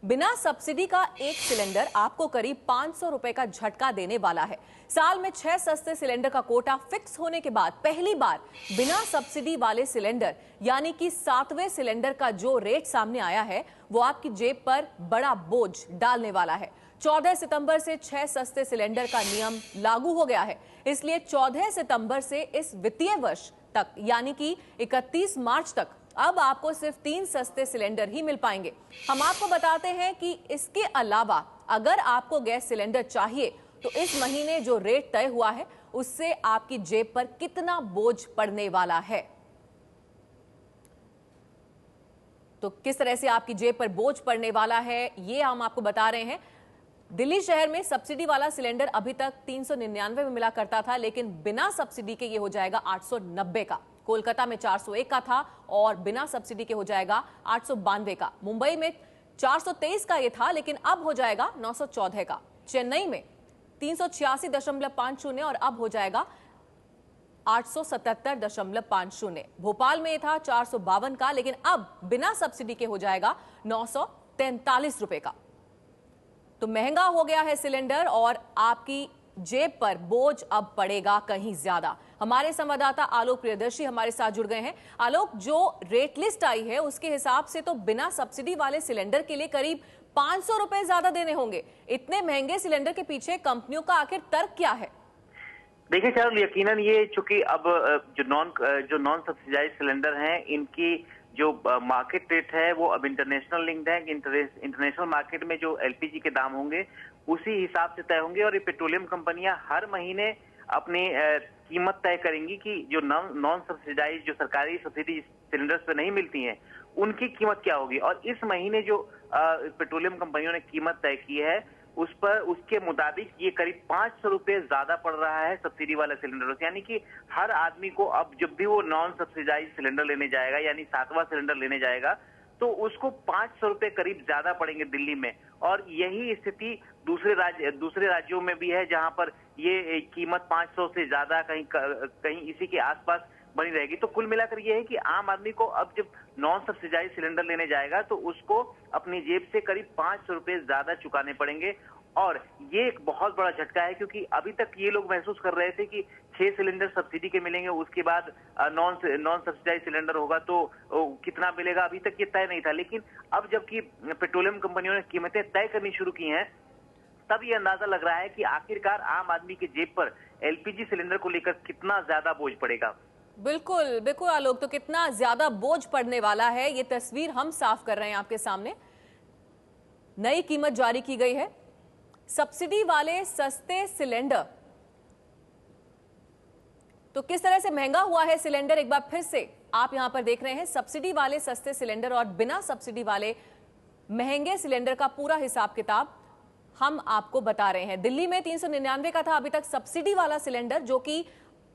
बिना सब्सिडी का एक सिलेंडर आपको करीब 500 रुपए का झटका देने वाला है। साल में 6 सस्ते सिलेंडर का कोटा फिक्स होने के बाद पहली बार बिना सब्सिडी वाले सिलेंडर यानी कि 7वें सिलेंडर का जो रेट सामने आया है वो आपकी जेब पर बड़ा बोझ डालने वाला है। 14 सितंबर से 6 सस्ते सिलेंडर का नियम लागू हो गया है, इसलिए 14 सितंबर से इस वित्तीय वर्ष तक यानी कि 31 मार्च तक अब आपको सिर्फ 3 सस्ते सिलेंडर ही मिल पाएंगे। हम आपको बताते हैं कि इसके अलावा अगर आपको गैस सिलेंडर चाहिए तो इस महीने जो रेट तय हुआ है उससे आपकी जेब पर कितना बोझ पड़ने वाला है। तो किस तरह से आपकी जेब पर बोझ पड़ने वाला है ये हम आपको बता रहे हैं। दिल्ली शहर में सब्सिडी वाला सिलेंडर अभी तक 399 में मिला करता था, लेकिन बिना सब्सिडी के ये हो जाएगा 890 का। कोलकाता में 401 का था और बिना सब्सिडी के हो जाएगा 892 का। मुंबई में 423 का ये था, लेकिन अब हो जाएगा 914 का। चेन्नई में 386.50 और अब हो जाएगा 877.50। भोपाल में था 452 का, लेकिन अब बिना सब्सिडी के हो जाएगा 943 रुपए का। तो महंगा हो गया है सिलेंडर और आपकी जेब पर बोझ अब पड़ेगा कहीं ज्यादा। हमारे संवाददाता आलोक प्रियदर्शी हमारे साथ जुड़ गए हैं। आलोक, जो रेट लिस्ट आई है उसके हिसाब से तो बिना सब्सिडी वाले सिलेंडर के लिए करीब 500 रुपए ज्यादा देने होंगे। इतने महंगे सिलेंडर के पीछे कंपनियों का आखिर तर्क क्या है? देखिए चारुल, यकीनन ये चूंकि अब जो नॉन सब्सिडाइज सिलेंडर हैं इनकी जो मार्केट रेट है वो अब इंटरनेशनल लिंक्ड है। इंटरनेशनल मार्केट में जो एलपीजी के दाम होंगे उसी हिसाब से तय होंगे और ये पेट्रोलियम कंपनियां हर महीने अपनी कीमत तय करेंगी कि जो नॉन सब्सिडाइज जो सरकारी सब्सिडी सिलेंडर्स पे नहीं मिलती हैं उनकी कीमत क्या होगी। और इस महीने जो पेट्रोलियम कंपनियों ने कीमत तय की है उस पर उसके मुताबिक ये करीब 500 रुपए ज्यादा पड़ रहा है सब्सिडी वाला सिलेंडर से। यानी कि हर आदमी को अब जब भी वो नॉन सब्सिडाइज सिलेंडर लेने जाएगा यानी 7वां सिलेंडर लेने जाएगा तो उसको 500 रुपए करीब ज्यादा पड़ेंगे दिल्ली में। और यही स्थिति दूसरे राज्यों में भी है जहां पर ये कीमत 500 से ज्यादा कहीं इसी के आसपास बनी रहेगी। तो कुल मिलाकर ये है कि आम आदमी को अब जब नॉन सब्सिडाइज सिलेंडर लेने जाएगा तो उसको अपनी जेब से करीब 500 रुपए ज्यादा चुकाने पड़ेंगे। और ये एक बहुत बड़ा झटका है क्योंकि अभी तक ये लोग महसूस कर रहे थे कि 6 सिलेंडर सब्सिडी के मिलेंगे, उसके बाद नॉन सब्सिडाइज सिलेंडर होगा तो कितना मिलेगा अभी तक ये तय नहीं था। लेकिन अब जबकि पेट्रोलियम कंपनियों ने कीमतें तय करनी शुरू की हैं तब ये अंदाजा लग रहा है कि आखिरकार आम आदमी की जेब पर एलपीजी सिलेंडर को लेकर कितना ज्यादा बोझ पड़ेगा। बिल्कुल बिल्कुल आलोक, तो कितना ज्यादा बोझ पड़ने वाला है ये तस्वीर हम साफ कर रहे हैं आपके सामने। नई कीमत जारी की गई है सब्सिडी वाले सस्ते सिलेंडर। तो किस तरह से महंगा हुआ है सिलेंडर एक बार फिर से आप यहां पर देख रहे हैं। सब्सिडी वाले सस्ते सिलेंडर और बिना सब्सिडी वाले महंगे सिलेंडर का पूरा हिसाब किताब हम आपको बता रहे हैं। दिल्ली में 399 का था अभी तक सब्सिडी वाला सिलेंडर, जो कि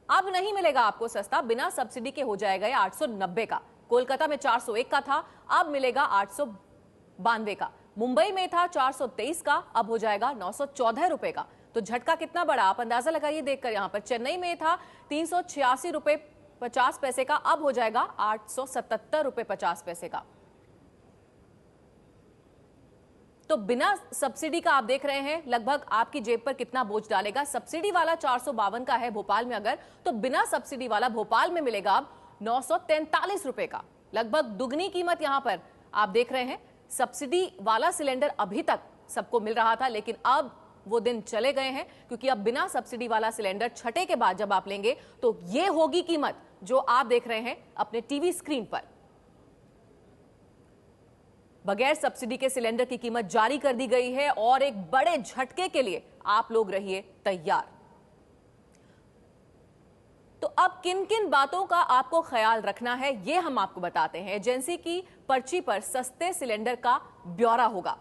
अब नहीं मिलेगा आपको सस्ता, बिना सब्सिडी के हो जाएगा 890 का। कोलकाता में 401 का था, अब मिलेगा 892 का। मुंबई में था 423 का, अब हो जाएगा 914 रुपए का। तो झटका कितना बड़ा आप अंदाजा लगाइए देखकर। यहां पर चेन्नई में था 386 रुपए 50 पैसे का, अब हो जाएगा 877 रुपए 50 पैसे का। तो बिना सब्सिडी का आप देख रहे हैं लगभग आपकी जेब पर कितना बोझ डालेगा। सब्सिडी वाला 452 का है भोपाल में अगर, तो बिना सब्सिडी वाला भोपाल में मिलेगा अब 943 रुपए का। लगभग दुगनी कीमत यहां पर आप देख रहे हैं। सब्सिडी वाला सिलेंडर अभी तक सबको मिल रहा था, लेकिन अब वो दिन चले गए हैं क्योंकि अब बिना सब्सिडी वाला सिलेंडर छठे के बाद जब आप लेंगे तो ये होगी कीमत जो आप देख रहे हैं अपने टीवी स्क्रीन पर। बगैर सब्सिडी के सिलेंडर की कीमत जारी कर दी गई है और एक बड़े झटके के लिए आप लोग रहिए तैयार। तो अब किन किन बातों का आपको ख्याल रखना है ये हम आपको बताते हैं। एजेंसी की पर्ची पर सस्ते सिलेंडर का ब्यौरा होगा।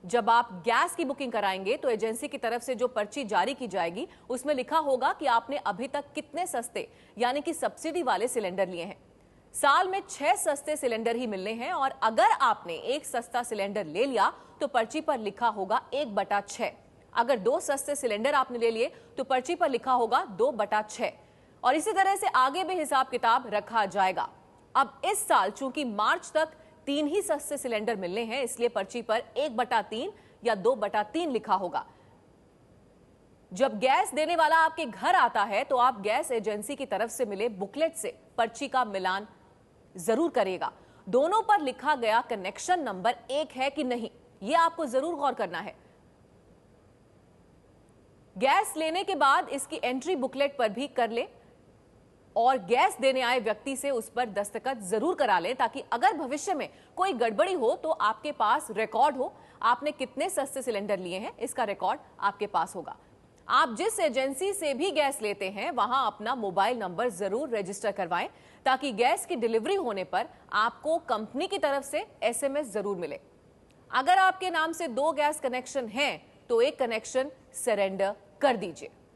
जब आप गैस की बुकिंग कराएंगे तो एजेंसी की तरफ से जो पर्ची जारी की जाएगी उसमें लिखा होगा कि आपने अभी तक कितने सस्ते यानी कि सब्सिडी वाले सिलेंडर लिए हैं। साल में 6 सस्ते सिलेंडर ही मिलने हैं और अगर आपने एक सस्ता सिलेंडर ले लिया तो पर्ची पर लिखा होगा 1/6। अगर 2 सस्ते सिलेंडर आपने ले लिए तो पर्ची पर लिखा होगा 2/6 और इसी तरह से आगे भी हिसाब किताब रखा जाएगा। अब इस साल चूंकि मार्च तक 3 ही सस्ते सिलेंडर मिलने हैं, इसलिए पर्ची पर 1/3 या 2/3 लिखा होगा। जब गैस देने वाला आपके घर आता है तो आप गैस एजेंसी की तरफ से मिले बुकलेट से पर्ची का मिलान जरूर करेगा। दोनों पर लिखा गया कनेक्शन नंबर एक है कि नहीं, यह आपको जरूर गौर करना है। गैस लेने के बाद इसकी एंट्री बुकलेट पर भी कर ले और गैस देने आए व्यक्ति से उस पर दस्तखत जरूर करा लें, ताकि अगर भविष्य में कोई गड़बड़ी हो तो आपके पास रिकॉर्ड हो। आपने कितने सस्ते सिलेंडर लिए हैं इसका रिकॉर्ड आपके पास होगा। आप जिस एजेंसी से भी गैस लेते हैं वहां अपना मोबाइल नंबर जरूर रजिस्टर करवाएं, ताकि गैस की डिलीवरी होने पर आपको कंपनी की तरफ से SMS जरूर मिले। अगर आपके नाम से 2 गैस कनेक्शन हैं तो एक कनेक्शन सरेंडर कर दीजिए।